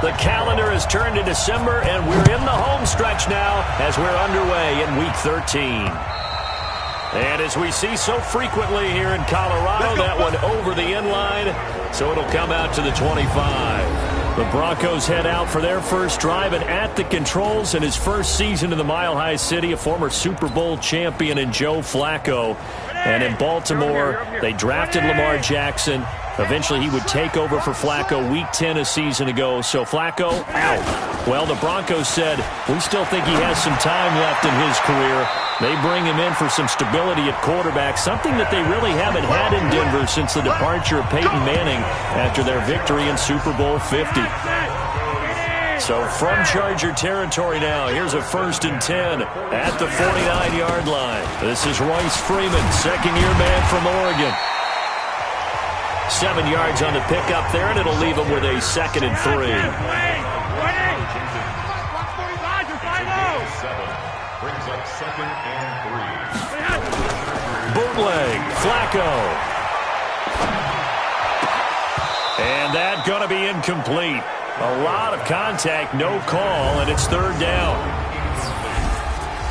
The calendar has turned to December, and we're in the home stretch now as we're underway in Week 13. And as we see so frequently here in Colorado, that one over the end line, so it'll come out to the 25. The Broncos head out for their first drive, and at the controls in his first season in the Mile High City, a former Super Bowl champion in Joe Flacco. And in Baltimore, they drafted Lamar Jackson. Eventually, he would take over for Flacco Week 10 a season ago. So Flacco, out. Well, the Broncos said, we still think he has some time left in his career. They bring him in for some stability at quarterback, something that they really haven't had in Denver since the departure of Peyton Manning after their victory in Super Bowl 50. So from Charger territory now, here's a 1st and 10 at the 49-yard line. This is Royce Freeman, second-year man from Oregon. 7 yards on the pickup there, and it'll leave him with a 2nd and 3. Brings up 2nd and 3. Bootleg, Flacco. And that's going to be incomplete. A lot of contact, no call, and it's 3rd down.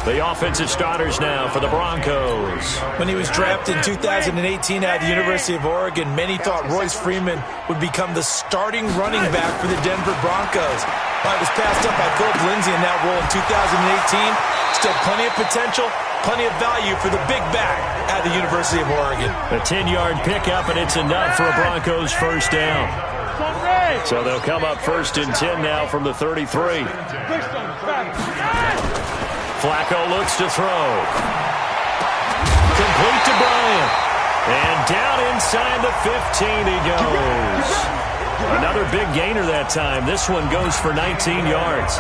The offensive starters now for the Broncos. When he was drafted in 2018 out of the University of Oregon, many thought Royce Freeman would become the starting running back for the Denver Broncos. But it was passed up by Philip Lindsay in that role in 2018. Still plenty of potential, plenty of value for the big back out of the University of Oregon. A 10-yard pickup, and it's enough for a Broncos first down. So they'll come up 1st and 10 now from the 33. Flacco looks to throw. Complete to Bryant. And down inside the 15 he goes. Another big gainer that time. This one goes for 19 yards.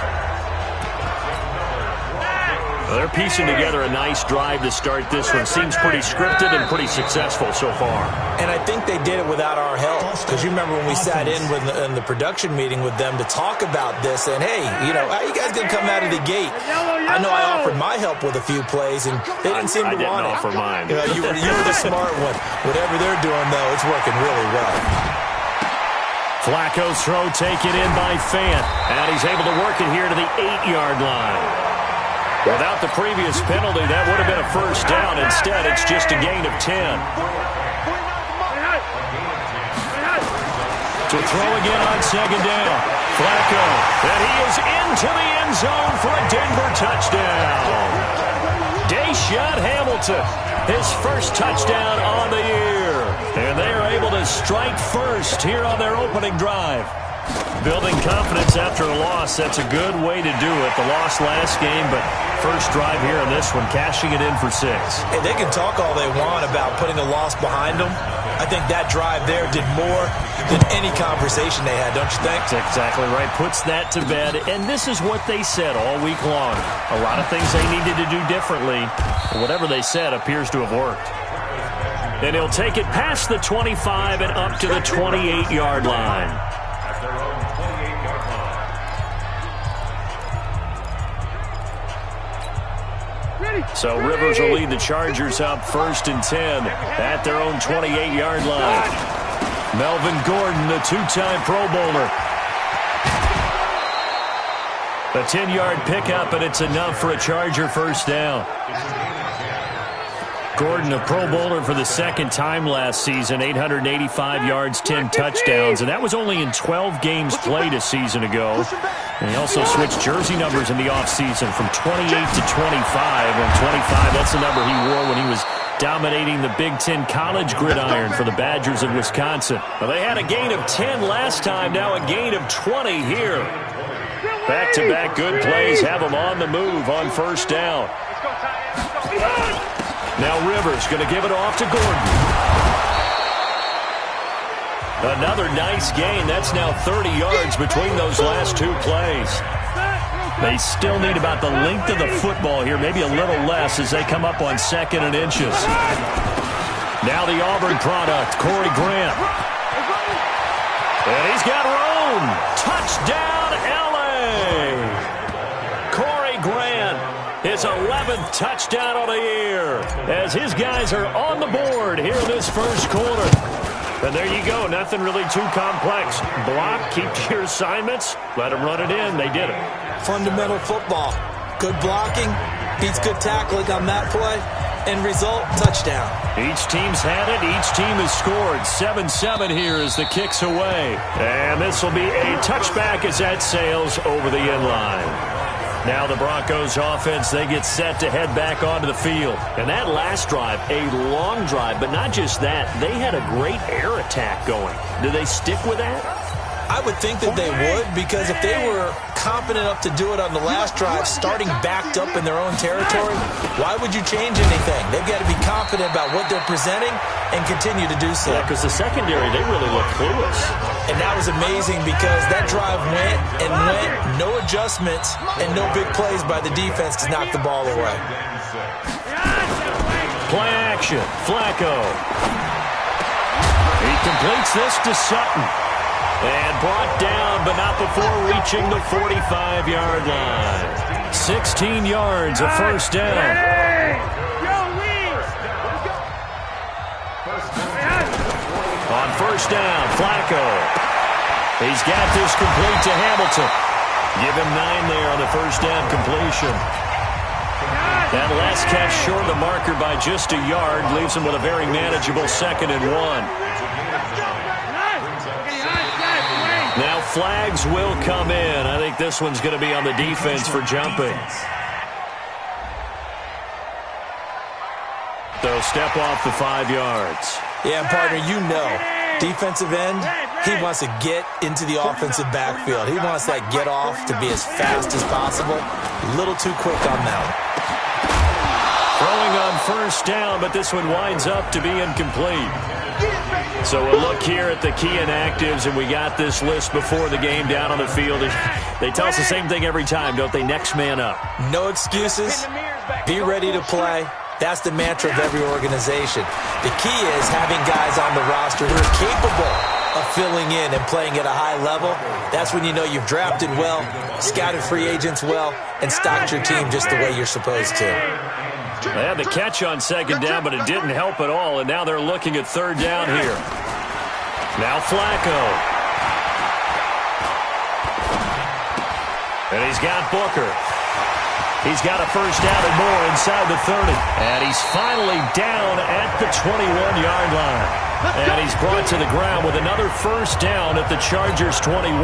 Well, they're piecing together a nice drive to start this one. Seems pretty scripted and pretty successful so far. And I think they did it without our help. Because you remember when we sat in the production meeting with them to talk about this, and hey, you know, how you guys going to come out of the gate? I know I offered my help with a few plays, and they didn't seem to want it. I didn't offer mine. You know, you were the smart one. Whatever they're doing, though, it's working really well. Flacco's throw taken in by Fant. And he's able to work it here to the 8-yard line. Without the previous penalty, that would have been a first down. Instead, it's just a gain of 10. To throw again on 2nd down. Flacco, and he is into the end zone for a Denver touchdown. Deshaun Hamilton, his first touchdown on the year. And they are able to strike first here on their opening drive. Building confidence after a loss, that's a good way to do it. The loss last game, but first drive here in this one, cashing it in for 6. Hey, they can talk all they want about putting a loss behind them. I think that drive there did more than any conversation they had, don't you think? That's exactly right. Puts that to bed. And this is what they said all week long. A lot of things they needed to do differently. But whatever they said appears to have worked. And he'll take it past the 25 and up to the 28-yard line. So Rivers will lead the Chargers up 1st and 10 at their own 28-yard line. Melvin Gordon, the 2-time Pro Bowler. A 10-yard pickup, and it's enough for a Charger first down. Gordon, a Pro Bowler for the 2nd time last season, 885 yards, 10 touchdowns, and that was only in 12 games played a season ago. And he also switched jersey numbers in the offseason from 28 to 25, and 25, that's the number he wore when he was dominating the Big Ten college gridiron for the Badgers of Wisconsin. Well, they had a gain of 10 last time, now a gain of 20 here. Back-to-back good plays have them on the move on first down. Now Rivers going to give it off to Gordon. Another nice gain. That's now 30 yards between those last 2 plays. They still need about the length of the football here, maybe a little less as they come up on 2nd and inches. Now the Auburn product, Corey Grant. And he's got room. Touchdown, L.A. Corey Grant, his 11th touchdown of the year, as his guys are on the board here in this first quarter. And there you go. Nothing really too complex. Block, keep to your assignments, let them run it in. They did it. Fundamental football. Good blocking, beats good tackling on that play. End result, touchdown. Each team's had it. Each team has scored. 7-7 here as the kick's away. And this will be a touchback as that sails over the end line. Now the Broncos offense, they get set to head back onto the field. And that last drive, a long drive, but not just that. They had a great air attack going. Do they stick with that? I would think that they would, because if they were confident enough to do it on the last drive, starting backed up in their own territory, why would you change anything? They've got to be confident about what they're presenting and continue to do so. Yeah, because the secondary, they really look clueless. And that was amazing because that drive went and went, no adjustments, and no big plays by the defense to knock the ball away. Play action, Flacco. He completes this to Sutton. And brought down, but not before reaching the 45-yard line. 16 yards, a first down. On first down, Flacco. He's got this complete to Hamilton. Give him 9 there on the first down completion. That last catch short of the marker by just a yard leaves him with a very manageable 2nd and 1. Now flags will come in. I think this one's going to be on the defense for jumping. They'll step off the 5 yards. Yeah, partner, you know, defensive end, he wants to get into the offensive backfield. He wants that get off to be as fast as possible. A little too quick on that one. Throwing on first down, but this one winds up to be incomplete. So we'll look here at the key inactives, and we got this list before the game down on the field. They tell us the same thing every time, don't they? Next man up. No excuses. Be ready to play. That's the mantra of every organization. The key is having guys on the roster who are capable of filling in and playing at a high level. That's when you know you've drafted well, scouted free agents well, and stocked your team just the way you're supposed to. They had the catch on second down, but it didn't help at all, and now they're looking at third down here. Now Flacco. And he's got Booker. He's got a first down and more inside the 30. And he's finally down at the 21-yard line. And he's brought to the ground with another first down at the Chargers' 21.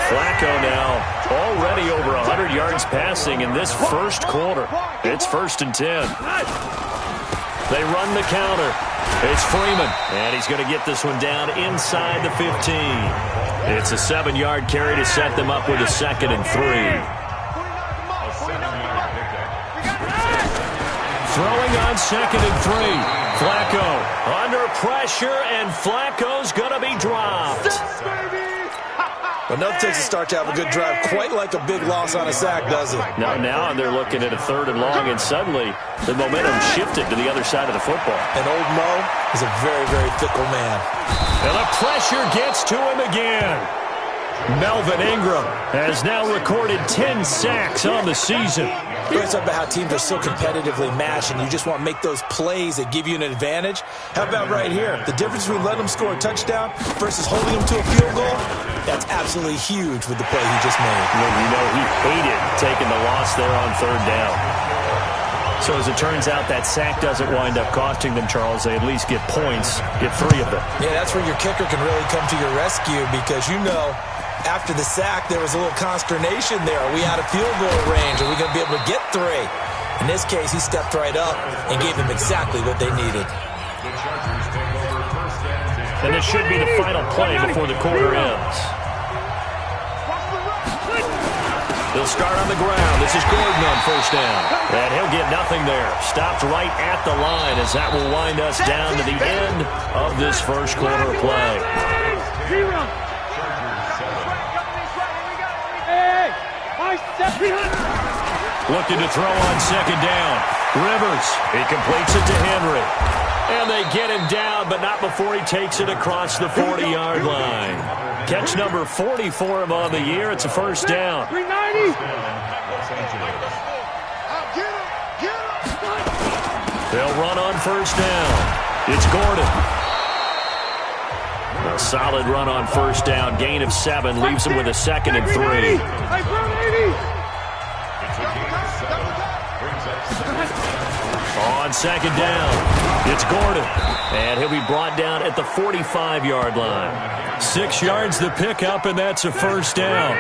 Flacco now already over 100 yards passing in this first quarter. It's 1st and 10. They run the counter. It's Freeman, and he's going to get this one down inside the 15. It's a 7-yard carry to set them up with a 2nd and 3. Throwing on 2nd and 3. Flacco under pressure, and Flacco's going to be dropped. But nothing takes a start to have a good drive, quite like a big loss on a sack, does it? Now they're looking at a 3rd and long, and suddenly the momentum shifted to the other side of the football. And old Mo is a very, very fickle man. And the pressure gets to him again. Melvin Ingram has now recorded 10 sacks on the season. We always talk about how teams are so competitively matched, and you just want to make those plays that give you an advantage. How about right here? The difference between letting them score a touchdown versus holding them to a field goal, that's absolutely huge with the play he just made. You know, he hated taking the loss there on 3rd down. So as it turns out, that sack doesn't wind up costing them, Charles. They at least get points, get 3 of them. Yeah, that's where your kicker can really come to your rescue, because you know, after the sack, there was a little consternation there. Are we out of field goal range? Are we going to be able to get 3? In this case, he stepped right up and gave them exactly what they needed. And this should be the final play before the quarter ends. They'll start on the ground. This is Gordon on first down. And he'll get nothing there. Stopped right at the line, as that will wind us down to the end of this first quarter of play. Looking to throw on 2nd down. Rivers, he completes it to Henry. And they get him down, but not before he takes it across the 40-yard line. Catch number 40 for him on the year. It's a first down. They'll run on first down. It's Gordon. A solid run on first down. Gain of 7 leaves him with a 2nd and 3. On 2nd down, it's Gordon. And he'll be brought down at the 45-yard line. 6 yards the pickup, and that's a first down.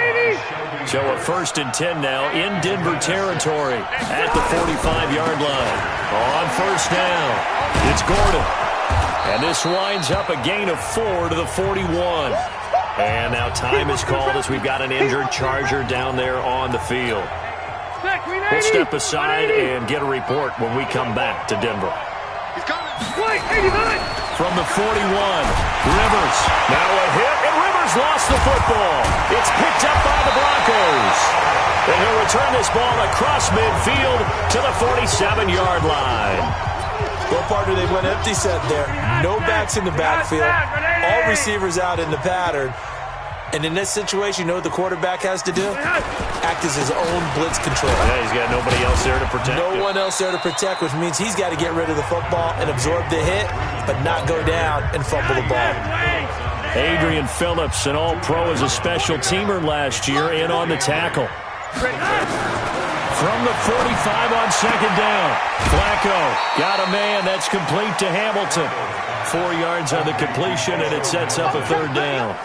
So a 1st and 10 now in Denver territory at the 45-yard line. On first down, it's Gordon. And this winds up a gain of 4 to the 41. And now time is called as we've got an injured Charger down there on the field. We'll step aside and get a report when we come back to Denver. From the 41, Rivers. Now a hit, and Rivers lost the football. It's picked up by the Broncos. And he'll return this ball across midfield to the 47-yard line. Well, partner, they went empty set there. No backs in the backfield. All receivers out in the pattern. And in this situation, you know what the quarterback has to do? Act as his own blitz control. Yeah, he's got nobody else there to protect him. No one else there to protect, which means he's got to get rid of the football and absorb the hit, but not go down and fumble the ball. Adrian Phillips, an all-pro as a special teamer last year, in on the tackle. From the 45 on 2nd down, Flacco got a man. That's complete to Hamilton. 4 yards on the completion, and it sets up a 3rd down.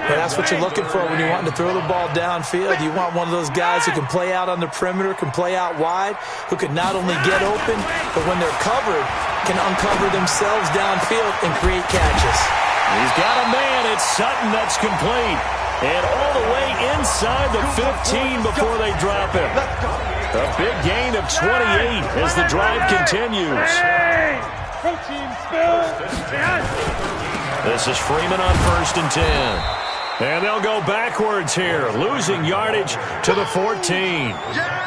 And that's what you're looking for when you're wanting to throw the ball downfield. You want one of those guys who can play out on the perimeter, can play out wide, who can not only get open, but when they're covered, can uncover themselves downfield and create catches. He's got a man. It's Sutton. That's complete. And all the way inside the 15 before they drop him. A big gain of 28 as the drive continues. This is Freeman on 1st and 10. And they'll go backwards here, losing yardage to the 14.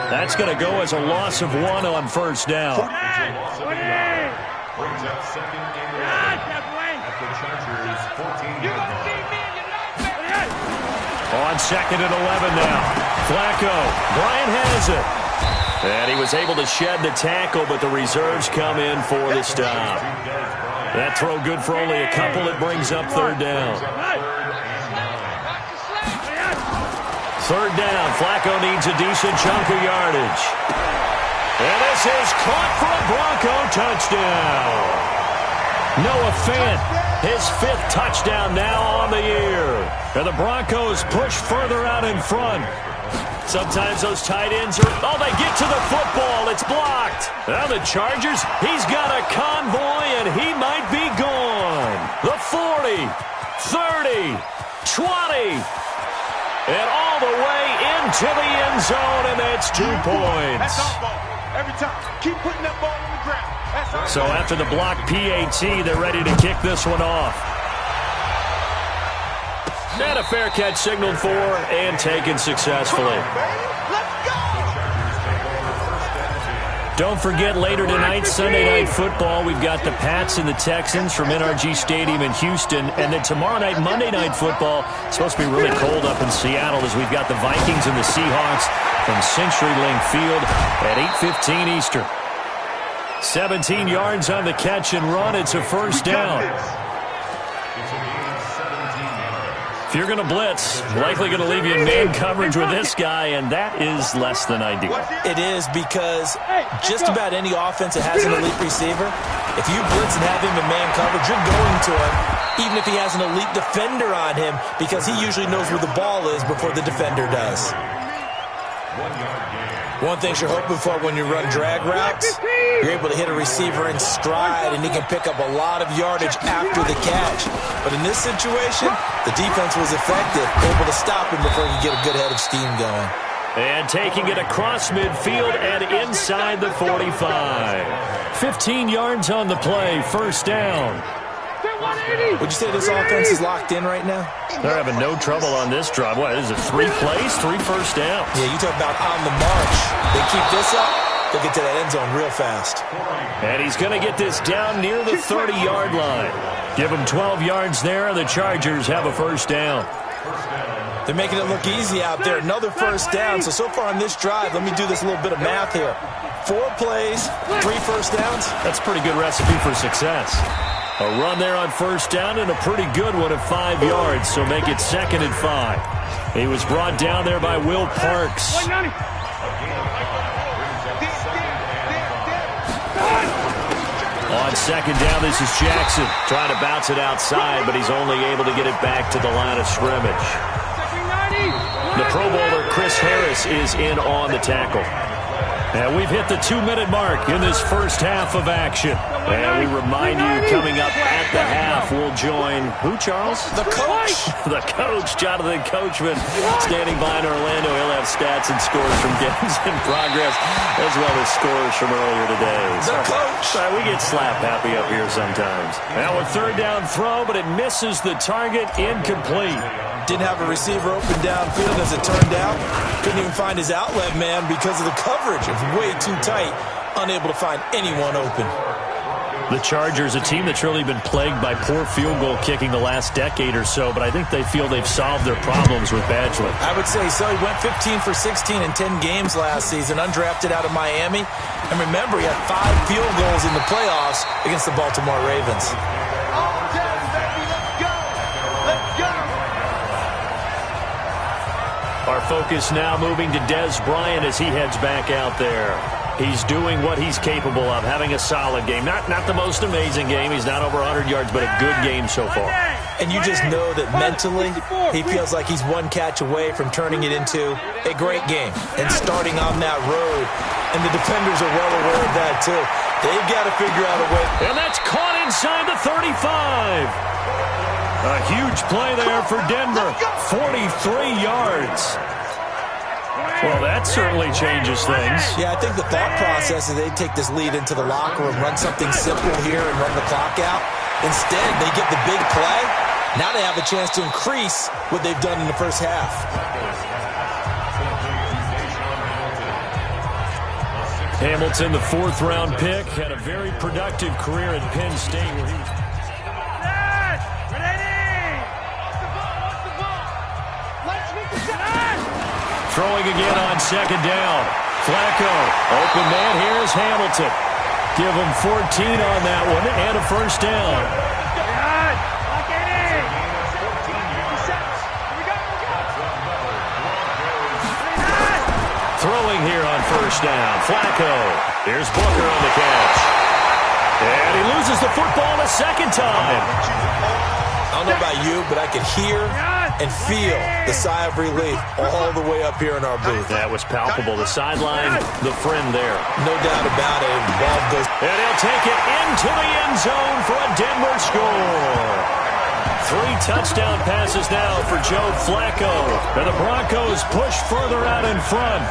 That's going to go as a loss of 1 on first down. Brings up 2nd and 11 at the Chargers' 14-yard line. On 2nd and 11 now. Flacco. Bryant has it. And he was able to shed the tackle, but the reserves come in for the stop. That throw good for only a couple. It brings up 3rd down. 3rd down. Flacco needs a decent chunk of yardage. And this is caught for a Bronco touchdown. Noah Fant, his 5th touchdown now on the year. And the Broncos push further out in front. Sometimes those tight ends are, they get to the football. It's blocked. Now the Chargers, he's got a convoy, and he might be gone. The 40, 30, 20, and all the way into the end zone, and that's 2 points. That's our ball. Every time. Keep putting that ball on the ground. So after the block PAT, they're ready to kick this one off. And a fair catch signaled for and taken successfully. Don't forget, later tonight, Sunday Night Football, we've got the Pats and the Texans from NRG Stadium in Houston. And then tomorrow night, Monday Night Football, it's supposed to be really cold up in Seattle as we've got the Vikings and the Seahawks from CenturyLink Field at 8:15 Eastern. 17 yards on the catch and run. It's a first down. If you're going to blitz, likely going to leave you in man coverage with this guy, and that is less than ideal. It is, because just about any offense that has an elite receiver, if you blitz and have him in man coverage, you're going to him, even if he has an elite defender on him, because he usually knows where the ball is before the defender does. One thing you're hoping for when you run drag routes, you're able to hit a receiver in stride, and he can pick up a lot of yardage after the catch. But in this situation, the defense was effective, able to stop him before he could get a good head of steam going. And taking it across midfield and inside the 45. 15 yards on the play, first down. Would you say this offense is locked in right now? They're having no trouble on this drive. What, is it 3 plays, 3 first downs? Yeah, you talk about on the march. They keep this up, they'll get to that end zone real fast. And he's going to get this down near the 30-yard line. Give him 12 yards there, and the Chargers have a first down. They're making it look easy out there. Another first down. So far on this drive, let me do this little bit of math here. 4 plays, 3 first downs. That's a pretty good recipe for success. A run there on first down and a pretty good one at 5 yards, so make it 2nd and 5. He was brought down there by Will Parks. On 2nd down, this is Jackson trying to bounce it outside, but he's only able to get it back to the line of scrimmage. The Pro Bowler Chris Harris is in on the tackle. And we've hit the 2-minute mark in this first half of action. And we remind you, coming up at the half, we'll join who, Charles? The coach. The coach, Jonathan Coachman, standing by in Orlando. He'll have stats and scores from games in progress, as well as scores from earlier today. The coach. We get slap happy up here sometimes. Now a 3rd down throw, but it misses the target, incomplete. Didn't have a receiver open downfield, as it turned out. Couldn't even find his outlet man because of the coverage. It was way too tight. Unable to find anyone open. The Chargers, a team that's really been plagued by poor field goal kicking the last decade or so, but I think they feel they've solved their problems with Badgley. I would say so. He went 15 for 16 in 10 games last season, undrafted out of Miami. And remember, he had 5 field goals in the playoffs against the Baltimore Ravens. Our focus now moving to Dez Bryant as he heads back out there. He's doing what he's capable of, having a solid game. Not the most amazing game. He's not over 100 yards, but a good game so far. And you just know that mentally he feels like he's one catch away from turning it into a great game and starting on that road. And the defenders are well aware of that, too. They've got to figure out a way. And that's caught inside the 35. A huge play there for Denver. 43 yards. Well, that certainly changes things. Yeah, I think the thought process is they take this lead into the locker room, run something simple here and run the clock out. Instead, they get the big play. Now they have a chance to increase what they've done in the first half. Hamilton, the 4th-round pick, had a very productive career at Penn State where he was... Throwing again on 2nd down. Flacco, open man, here's Hamilton. Give him 14 on that one and a first down. Throwing here on first down. Flacco. Here's Booker on the catch. And he loses the football a 2nd time. I don't know about you, but I could hear and feel the sigh of relief all the way up here in our booth. That was palpable. The sideline, the friend there. No doubt about it. The ball goes. And he'll take it into the end zone for a Denver score. 3 touchdown passes now for Joe Flacco. And the Broncos push further out in front.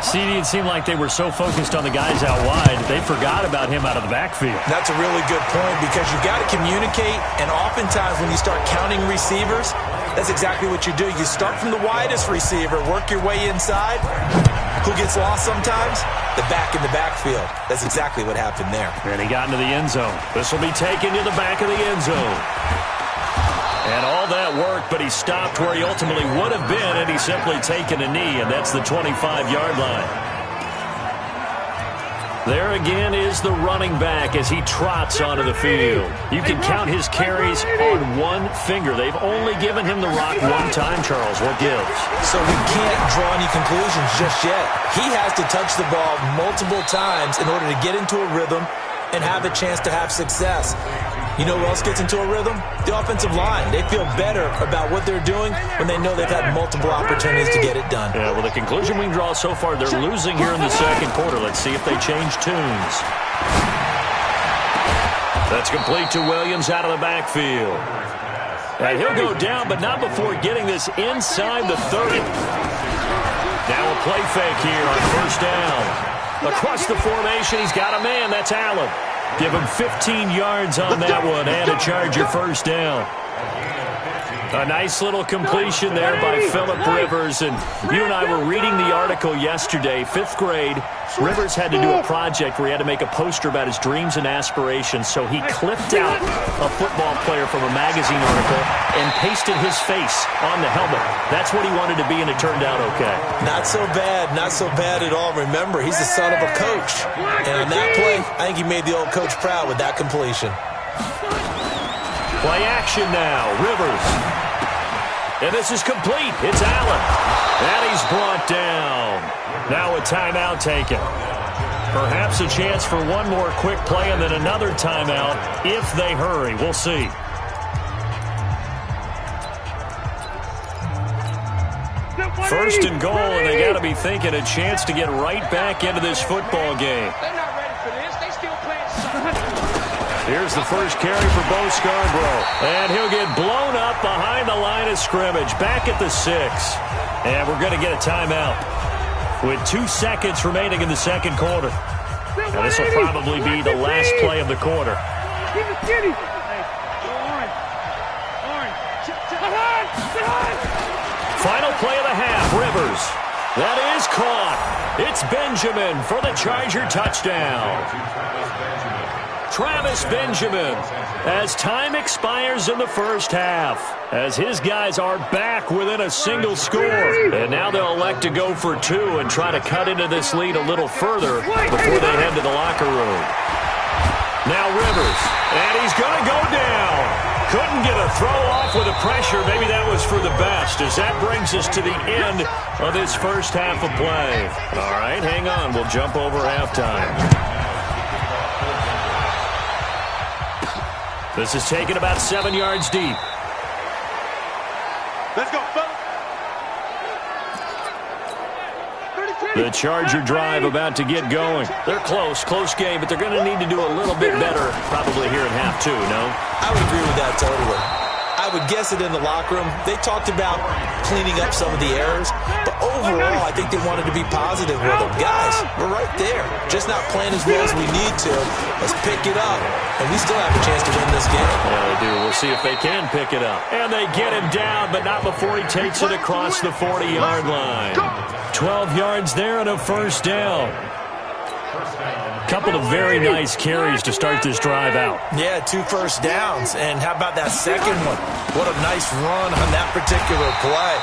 CD, it seemed like they were so focused on the guys out wide, they forgot about him out of the backfield. That's a really good point because you've got to communicate, and oftentimes when you start counting receivers, that's exactly what you do. You start from the widest receiver, work your way inside. Who gets lost sometimes? The back in the backfield. That's exactly what happened there. And he got into the end zone. This will be taken to the back of the end zone. And all that worked, but he stopped where he ultimately would have been, and he's simply taken a knee, and that's the 25-yard line. There again is the running back as he trots onto the field. You can count his carries on one finger. They've only given him the rock one time, Charles. What gives? So we can't draw any conclusions just yet. He has to touch the ball multiple times in order to get into a rhythm and have a chance to have success. You know who else gets into a rhythm? The offensive line. They feel better about what they're doing when they know they've had multiple opportunities to get it done. Yeah, well, the conclusion we can draw so far, they're losing here in the 2nd quarter. Let's see if they change tunes. That's complete to Williams out of the backfield. And he'll go down, but not before getting this inside the 30. Now a play fake here on first down. Across the formation, he's got a man. That's Allen. Give him 15 yards on that one and a Charger first down. A nice little completion there by Phillip Rivers. And you and I were reading the article yesterday, 5th grade. Rivers had to do a project where he had to make a poster about his dreams and aspirations. So he clipped out a football player from a magazine article and pasted his face on the helmet. That's what he wanted to be, and it turned out okay. Not so bad. Not so bad at all. Remember, he's the son of a coach. And on that play, I think he made the old coach proud with that completion. Play action now. Rivers. And this is complete. It's Allen. And he's brought down. Now a timeout taken. Perhaps a chance for one more quick play and then another timeout if they hurry. We'll see. First and goal, and they got to be thinking a chance to get right back into this football game. They're not ready for this. They still playing soccer. Here's the first carry for Bo Scarborough. And he'll get blown up behind the line of scrimmage. Back at the 6. And we're going to get a timeout with 2 seconds remaining in the second quarter. And this will probably be the last play of the quarter. Final play of the half, Rivers. That is caught. It's Benjamin for the Charger touchdown. Travis Benjamin, as time expires in the first half, as his guys are back within a single score. And now they'll elect to go for 2 and try to cut into this lead a little further before they head to the locker room. Now Rivers, and he's going to go down. Couldn't get a throw off with the pressure. Maybe that was for the best, as that brings us to the end of this first half of play. All right, hang on. We'll jump over halftime. This is taken about 7 yards deep. Let's go, fellas. The Charger drive about to get going. They're close game, but they're going to need to do a little bit better probably here in half 2, no? I would agree with that totally. I would guess it in the locker room. They talked about cleaning up some of the errors, but overall, I think they wanted to be positive with them. Guys, we're right there. Just not playing as well as we need to. Let's pick it up, and we still have a chance to win this game. Yeah, they do. We'll see if they can pick it up. And they get him down, but not before he takes it across the 40-yard line. 12 yards there and a first down. Couple of very nice carries to start this drive out. Yeah, 2 first downs. And how about that second one? What a nice run on that particular play.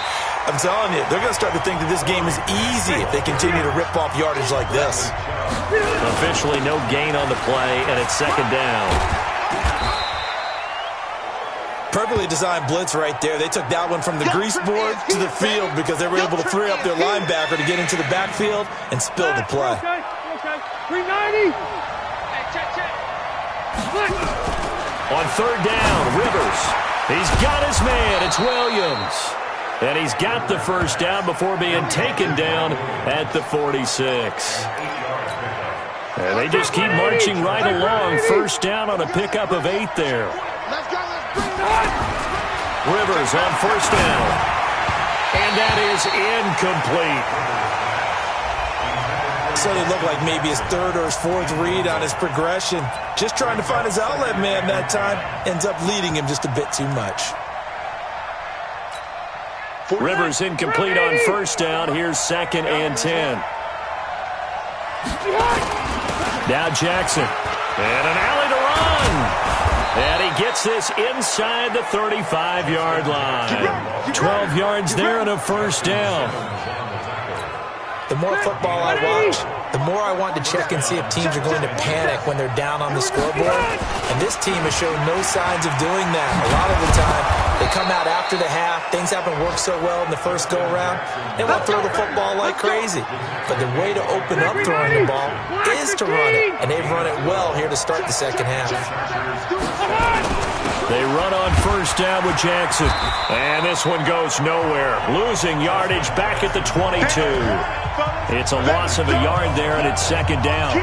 I'm telling you, they're going to start to think that this game is easy if they continue to rip off yardage like this. Officially no gain on the play, and it's second down. Perfectly designed blitz right there. They took that one from the grease board to the field because they were able to free up their linebacker to get into the backfield and spill the play. 390. On third down, Rivers. He's got his man. It's Williams. And he's got the first down before being taken down at the 46. And they just keep marching right along. First down on a pickup of 8 there. Rivers on first down. And that is incomplete. So it looked like maybe his 3rd or his 4th read on his progression. Just trying to find his outlet man that time. Ends up leading him just a bit too much. Rivers incomplete on first down. Here's 2nd and 10. Now Jackson. And an alley to run. And he gets this inside the 35-yard line. 12 yards there and a first down. The more football I watch, the more I want to check and see if teams are going to panic when they're down on the scoreboard. And this team has shown no signs of doing that. A lot of the time, they come out after the half. Things haven't worked so well in the first go-around. They want to throw the football like crazy. But the way to open up throwing the ball is to run it. And they've run it well here to start the second half. They run on first down with Jackson. And this one goes nowhere. Losing yardage back at the 22. It's a loss of a yard there, and it's second down.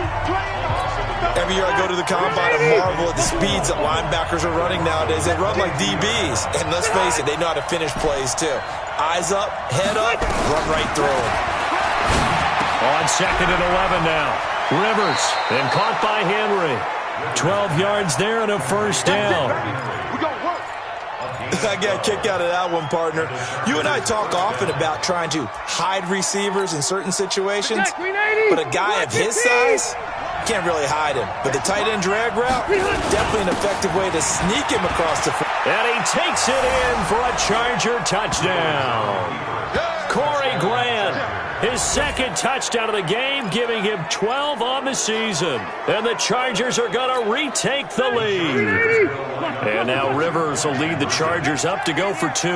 Every year I go to the combine and marvel at the speeds that linebackers are running nowadays. They run like DBs. And let's face it, they know how to finish plays too. Eyes up, head up, run right through them. On 2nd and 11 now. Rivers, and caught by Henry. 12 yards there and a first down. I got a kick out of that one, partner. You and I talk often about trying to hide receivers in certain situations, but a guy of his size can't really hide him. But the tight end drag route, definitely an effective way to sneak him across the field. And he takes it in for a Charger touchdown. Corey Grant His second touchdown of the game, giving him 12 on the season. And the Chargers are going to retake the lead. And now Rivers will lead the Chargers up to go for 2.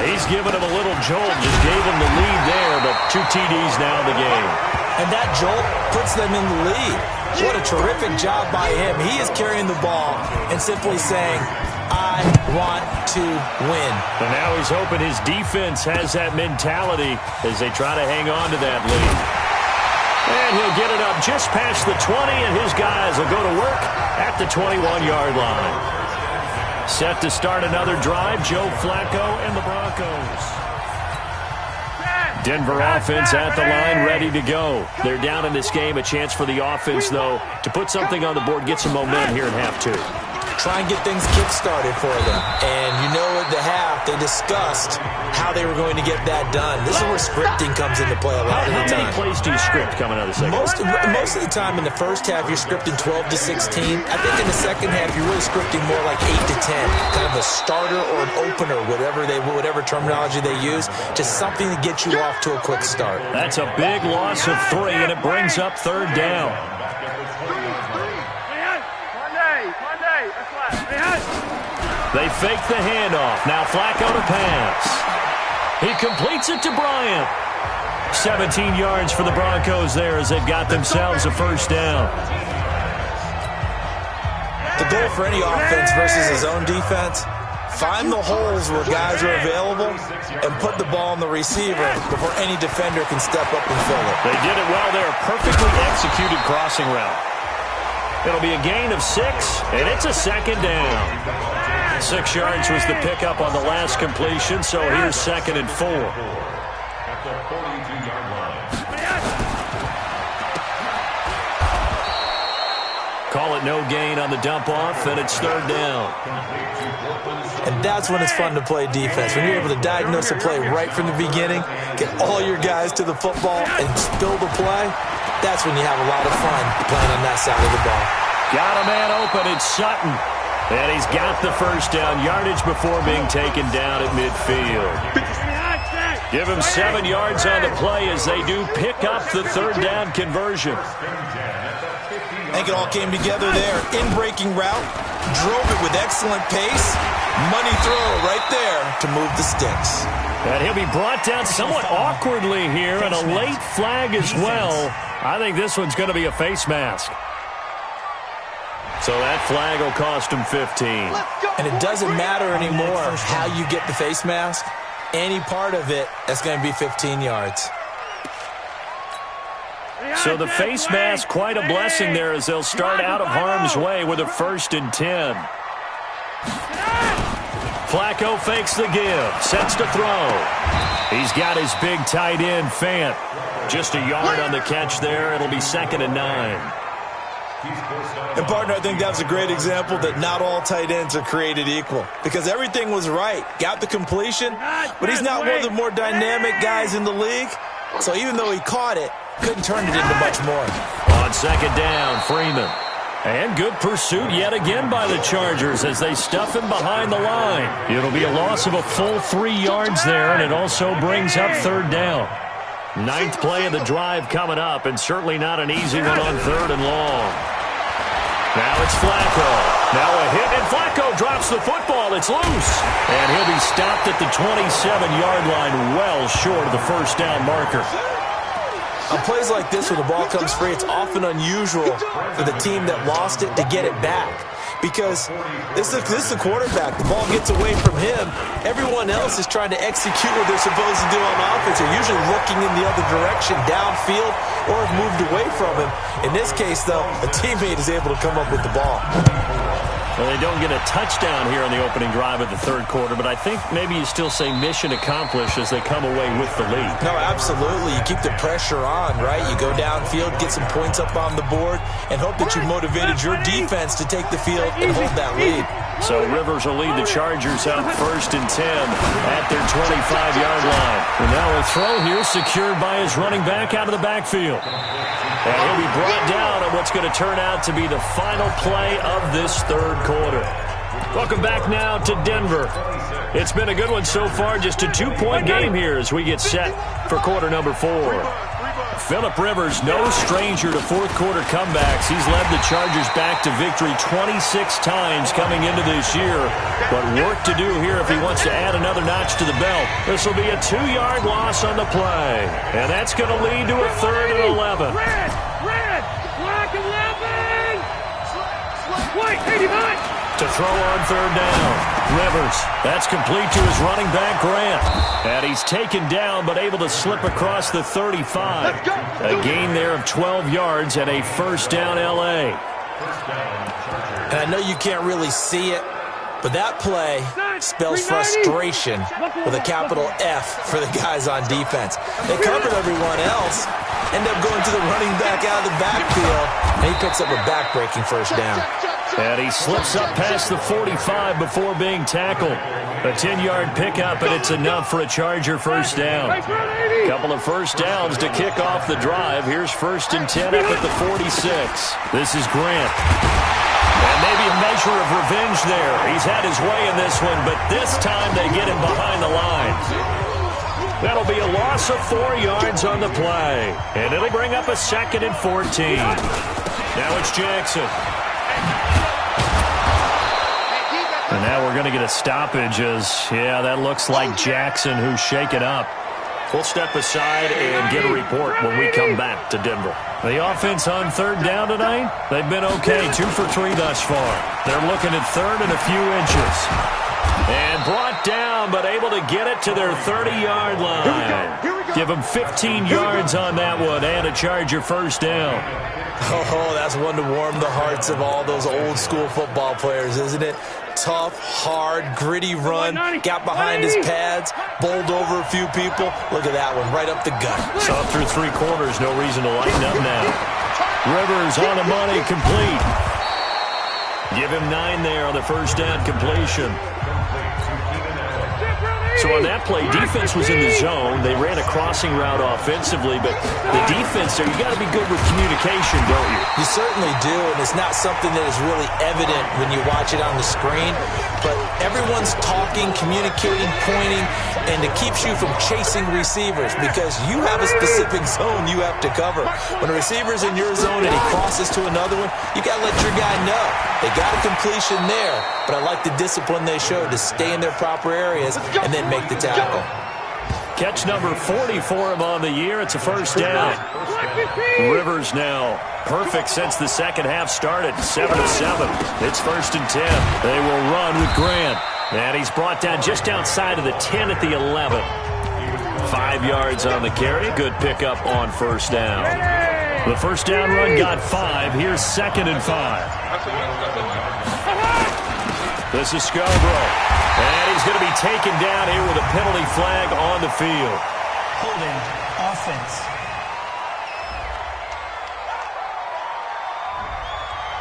He's giving him a little jolt, just gave him the lead there, but 2 TDs now in the game. And that jolt puts them in the lead. What a terrific job by him. He is carrying the ball and simply saying, I want to win. And now he's hoping his defense has that mentality as they try to hang on to that lead. And he'll get it up just past the 20, and his guys will go to work at the 21-yard line. Set to start another drive, Joe Flacco and the Broncos. Denver offense at the line, ready to go. They're down in this game. A chance for the offense, though, to put something on the board, get some momentum here in half 2. Try and get things kick-started for them. And you know at the half, they discussed how they were going to get that done. This is where scripting comes into play a lot of the time. How many plays do you script coming out of the second? Most of the time in the first half, you're scripting 12 to 16. I think in the second half, you're really scripting more like 8 to 10. Kind of a starter or an opener, whatever terminology they use, just something to get you off to a quick start. That's a big loss of 3, and it brings up 3rd down. They fake the handoff. Now Flacco to pass. He completes it to Bryant. 17 yards for the Broncos there as they've got themselves a 1st down. The goal for any offense versus his own defense, find the holes where guys are available and put the ball on the receiver before any defender can step up and fill it. They did it well there. Perfectly executed crossing route. It'll be a gain of 6, and it's a 2nd down. 6 yards was the pickup on the last completion, so here's 2nd and 4. At the 42-yard line. Call it no gain on the dump-off, and it's 3rd down. And that's when it's fun to play defense. When you're able to diagnose a play right from the beginning, get all your guys to the football, and spill the play, that's when you have a lot of fun playing on that side of the ball. Got a man open. It's Sutton. And he's got the 1st down, yardage before being taken down at midfield. Give him 7 yards on the play as they do pick up the 3rd down conversion. I think it all came together there. In-breaking route, drove it with excellent pace. Money throw right there to move the sticks. And he'll be brought down somewhat awkwardly here, and a late flag as well. I think this one's going to be a face mask. So that flag will cost him 15. And it doesn't matter anymore how you get the face mask. Any part of it, that's going to be 15 yards. So the face mask, quite a blessing there as they'll start out of harm's way with a 1st and 10. Flacco fakes the give, sets to throw. He's got his big tight end, Fant. Just a yard on the catch there. It'll be 2nd and 9. And, partner, I think that's a great example that not all tight ends are created equal. Because everything was right. Got the completion, but he's not one of the more dynamic guys in the league. So even though he caught it, couldn't turn it into much more. On 2nd down, Freeman. And good pursuit yet again by the Chargers as they stuff him behind the line. It'll be a loss of a full 3 yards there, and it also brings up 3rd down. 9th play of the drive coming up, and certainly not an easy one on 3rd and long. Now it's Flacco. Now a hit, and Flacco drops the football. It's loose. And he'll be stopped at the 27-yard line, well short of the 1st down marker. On plays like this, when the ball comes free, it's often unusual for the team that lost it to get it back. Because this is a quarterback. The ball gets away from him. Everyone else is trying to execute what they're supposed to do on offense. They're usually looking in the other direction, downfield, or have moved away from him. In this case, though, a teammate is able to come up with the ball. Well, they don't get a touchdown here on the opening drive of the 3rd quarter, but I think maybe you still say mission accomplished as they come away with the lead. No, absolutely. You keep the pressure on, right? You go downfield, get some points up on the board, and hope that you motivated your defense to take the field and hold that lead. So Rivers will lead the Chargers up 1st and 10 at their 25-yard line. And now a throw here secured by his running back out of the backfield. And he'll be brought down on what's going to turn out to be the final play of this 3rd quarter. Welcome back now to Denver. It's been a good one so far, just a 2-point game here as we get set for quarter number 4. Phillip Rivers, no stranger to fourth-quarter comebacks. He's led the Chargers back to victory 26 times coming into this year. But work to do here if he wants to add another notch to the belt. This will be a 2-yard loss on the play. And that's going to lead to a 3rd and 11. Red, black 11. White, 89. To throw on 3rd down. Rivers, that's complete to his running back, Grant. And he's taken down but able to slip across the 35. A gain there of 12 yards and a 1st down L.A. And I know you can't really see it, but that play spells frustration with a capital F for the guys on defense. They covered everyone else, end up going to the running back out of the backfield, and he picks up a back-breaking 1st down. And he slips up past the 45 before being tackled. A 10-yard pickup, and it's enough for a Charger 1st down. A couple of 1st downs to kick off the drive. Here's 1st and 10 up at the 46. This is Grant. And maybe a measure of revenge there. He's had his way in this one, but this time they get him behind the line. That'll be a loss of 4 yards on the play. And it'll bring up a 2nd and 14. Now it's Jackson. And now we're going to get a stoppage as, that looks like Jackson who's shaken up. We'll step aside and get a report when we come back to Denver. The offense on 3rd down tonight, they've been okay, 2 for 3 thus far. They're looking at 3rd and a few inches. And brought down, but able to get it to their 30-yard line. Give them 15 yards on that one and a Charger 1st down. Oh, that's one to warm the hearts of all those old-school football players, isn't it? Tough, hard, gritty run, got behind his pads, bowled over a few people. Look at that one, right up the gut. Saw through 3 quarters, no reason to lighten up now. Rivers on the money, complete. Give him 9 there on the 1st down completion. So on that play, defense was in the zone. They ran a crossing route offensively, but the defense there, you got to be good with communication, don't you? You certainly do, and it's not something that is really evident when you watch it on the screen, but everyone's talking, communicating, pointing, and it keeps you from chasing receivers because you have a specific zone you have to cover. When a receiver's in your zone and he crosses to another one, you got to let your guy know. They got a completion there, but I like the discipline they showed to stay in their proper areas and then make the tackle. Catch number 40 for him on the year. It's a 1st down. Rivers now perfect since the second half started. 7-7. It's 1st and 10. They will run with Grant. And he's brought down just outside of the 10 at the 11. 5 yards on the carry. Good pickup on 1st down. The 1st down run got 5. Here's 2nd and 5. This is Scarborough. And he's going to be taken down here with a penalty flag on the field. Holding offense.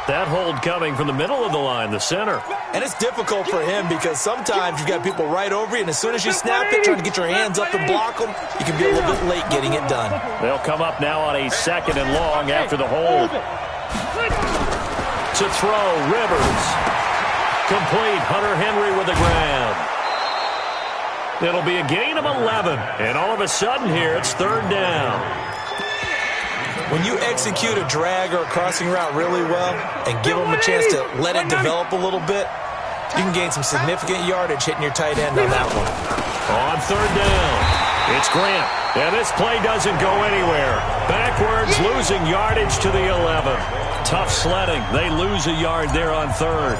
That hold coming from the middle of the line, the center. And it's difficult for him because sometimes you've got people right over you, and as soon as you snap it, trying to get your hands up and block them, you can be a little bit late getting it done. They'll come up now on a 2nd and long after the hold. To throw, Rivers. Complete, Hunter Henry with the ground. It'll be a gain of 11, and all of a sudden here, it's 3rd down. When you execute a drag or a crossing route really well and give them a chance to let it develop a little bit, you can gain some significant yardage hitting your tight end on that one. On 3rd down, it's Grant. And this play doesn't go anywhere. Backwards, losing yardage to the 11. Tough sledding. They lose a yard there on 3rd.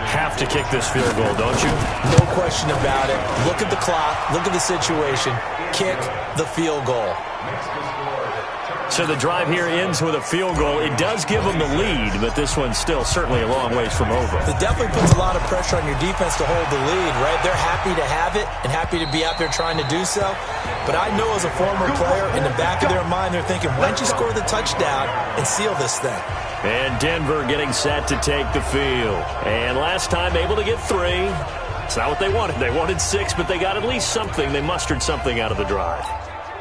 Have to kick this field goal, don't you? No question about it. Look at the clock. Look at the situation. Kick the field goal. So the drive here ends with a field goal. It does give them the lead, but this one's still certainly a long ways from over. It definitely puts a lot of pressure on your defense to hold the lead, right? They're happy to have it and happy to be out there trying to do so. But I know as a former player, in the back of their mind, they're thinking, why don't you score the touchdown and seal this thing? And Denver getting set to take the field. And last time able to get 3. It's not what they wanted. They wanted 6, but they got at least something. They mustered something out of the drive.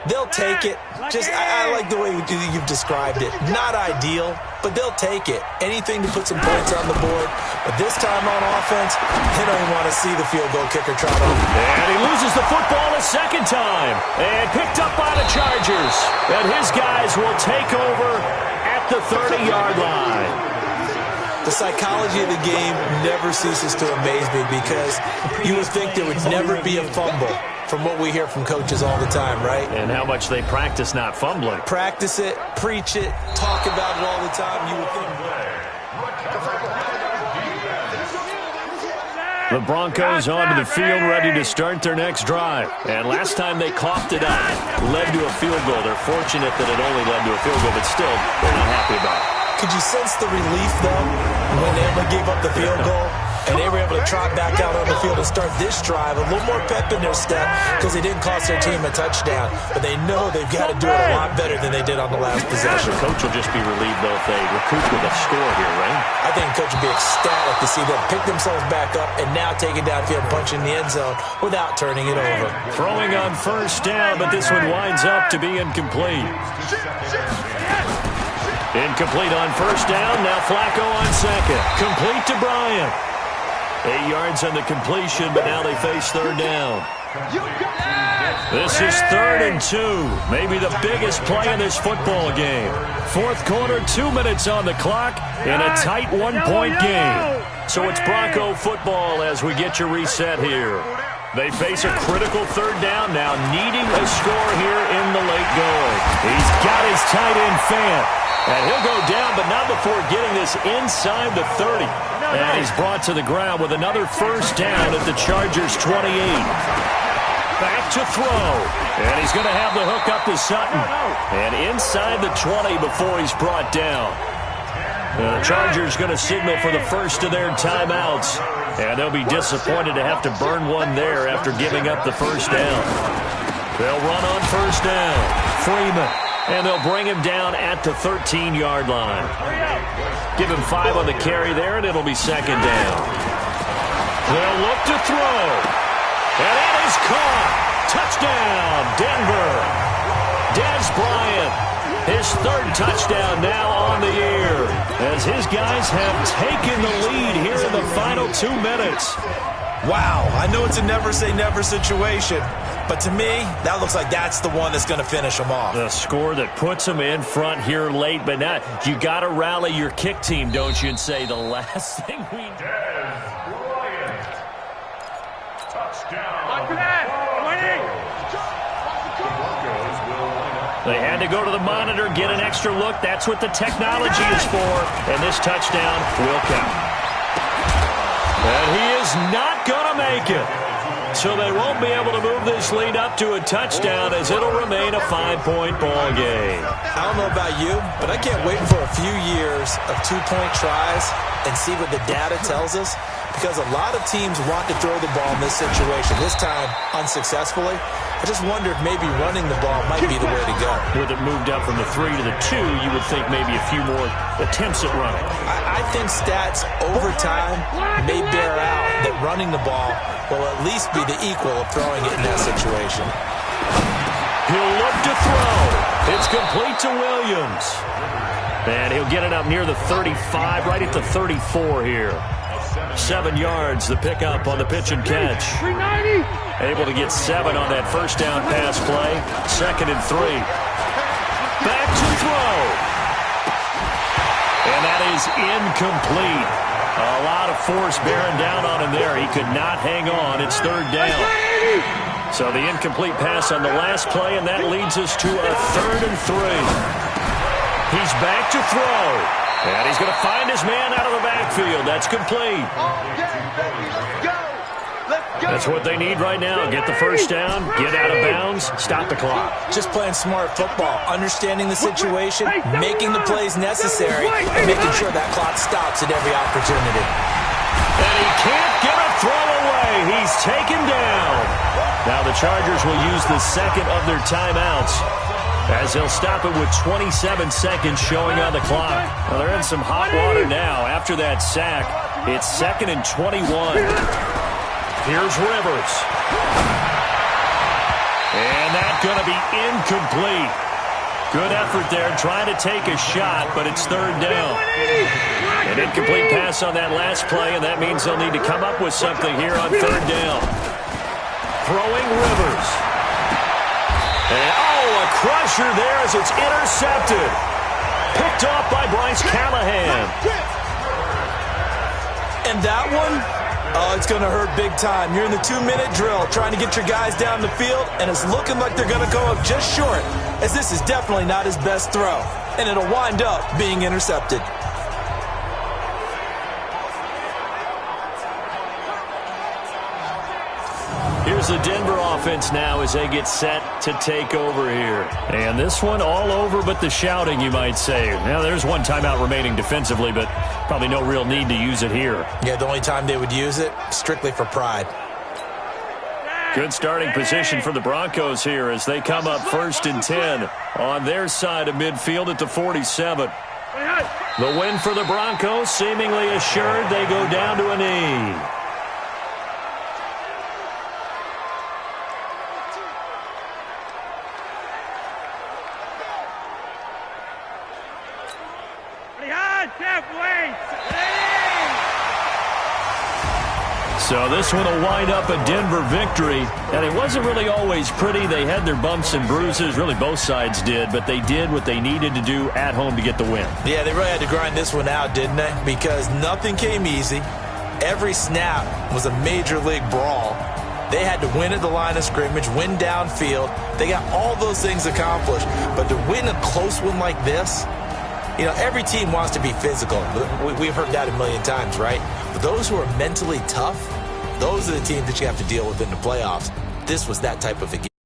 They'll take it. I like the way you've described it. Not ideal, but they'll take it. Anything to put some points on the board. But this time on offense, they don't even want to see the field goal kicker trot over. And he loses the football a second time. And picked up by the Chargers. And his guys will take over at the 30-yard line. The psychology of the game never ceases to amaze me because you would think there would never be a fumble from what we hear from coaches all the time, right? And how much they practice not fumbling. Practice it, preach it, talk about it all the time. You would think. The Broncos onto the field ready to start their next drive. And last time they coughed it up, led to a field goal. They're fortunate that it only led to a field goal, but still, they're not happy about it. Could you sense the relief, though, when they gave up the field goal and they were able to trot back out on the field and start this drive? A little more pep in their step because they didn't cost their team a touchdown. But they know they've got to do it a lot better than they did on the last possession. The coach will just be relieved, though, if they recoup with a score here, right? I think the coach will be ecstatic to see them pick themselves back up and now take it downfield, punch in the end zone without turning it over. Throwing on first down, but this one winds up to be incomplete. Incomplete on first down. Now Flacco on second. Complete to Bryant. 8 yards on the completion, but now they face third down. This is 3rd and 2. Maybe the biggest play in this football game. Fourth quarter, 2 minutes on the clock in a tight 1-point game. So it's Bronco football as we get your reset here. They face a critical third down now, needing a score here in the late going. He's got his tight end Fant. And he'll go down, but not before getting this inside the 30. And he's brought to the ground with another first down at the Chargers' 28. Back to throw. And he's going to have the hook up to Sutton. And inside the 20 before he's brought down. The Chargers going to signal for the first of their timeouts. And they'll be disappointed to have to burn one there after giving up the first down. They'll run on first down. Freeman. And they'll bring him down at the 13-yard line. Give him 5 on the carry there, and it'll be second down. They'll look to throw. And it is caught. Touchdown, Denver. Dez Bryant, his 3rd touchdown now on the year, as his guys have taken the lead here in the final 2 minutes. Wow, I know it's a never-say-never situation, but to me, that looks like that's the one that's going to finish them off. The score that puts them in front here late, but now you got to rally your kick team, don't you, and say the last thing we do. They had to go to the monitor, get an extra look. That's what the technology is for, and this touchdown will count. And he is not going to make it. So they won't be able to move this lead up to a touchdown as it'll remain a 5-point ball game. I don't know about you, but I can't wait for a few years of 2-point tries and see what the data tells us, because a lot of teams want to throw the ball in this situation, this time unsuccessfully. I just wonder if maybe running the ball might be the way to go. With it moved up from the 3 to the 2, you would think maybe a few more attempts at running. I think stats over time may bear out that running the ball will at least be the equal of throwing it in that situation. He'll look to throw. It's complete to Williams. And he'll get it up near the 35, right at the 34 here. 7 yards, the pickup on the pitch and catch. Able to get 7 on that first down pass play. 2nd and 3. Back to throw. And that is incomplete. A lot of force bearing down on him there. He could not hang on. It's 3rd down. So the incomplete pass on the last play, and that leads us to a 3rd and 3. He's back to throw. And he's going to find his man out of the backfield. That's complete. That's what they need right now. Get the first down, get out of bounds, stop the clock. Just playing smart football, understanding the situation, making the plays necessary, and making sure that clock stops at every opportunity. And he can't get a throw away. He's taken down. Now the Chargers will use the second of their timeouts, as they'll stop it with 27 seconds showing on the clock. Well, they're in some hot water now. After that sack, it's 2nd and 21. Here's Rivers. And that's going to be incomplete. Good effort there, trying to take a shot, but it's third down. An incomplete pass on that last play, and that means they'll need to come up with something here on third down. Throwing Rivers. And, a crusher there as it's intercepted. Picked off by Bryce Callahan. And that one, it's going to hurt big time. You're in the 2-minute drill trying to get your guys down the field, and it's looking like they're going to go up just short, as this is definitely not his best throw, and it'll wind up being intercepted. Here's the Denver offense now as they get set to take over here. And this one all over but the shouting, you might say. Now, there's one timeout remaining defensively, but probably no real need to use it here. Yeah, the only time they would use it, strictly for pride. Good starting position for the Broncos here as they come up 1st and 10 on their side of midfield at the 47. The win for the Broncos seemingly assured. They go down to a knee. So this one will wind up a Denver victory. And it wasn't really always pretty. They had their bumps and bruises. Really, both sides did. But they did what they needed to do at home to get the win. Yeah, they really had to grind this one out, didn't they? Because nothing came easy. Every snap was a major league brawl. They had to win at the line of scrimmage, win downfield. They got all those things accomplished. But to win a close one like this, you know, every team wants to be physical. We've heard that a million times, right? But those who are mentally tough, those are the teams that you have to deal with in the playoffs. This was that type of a game.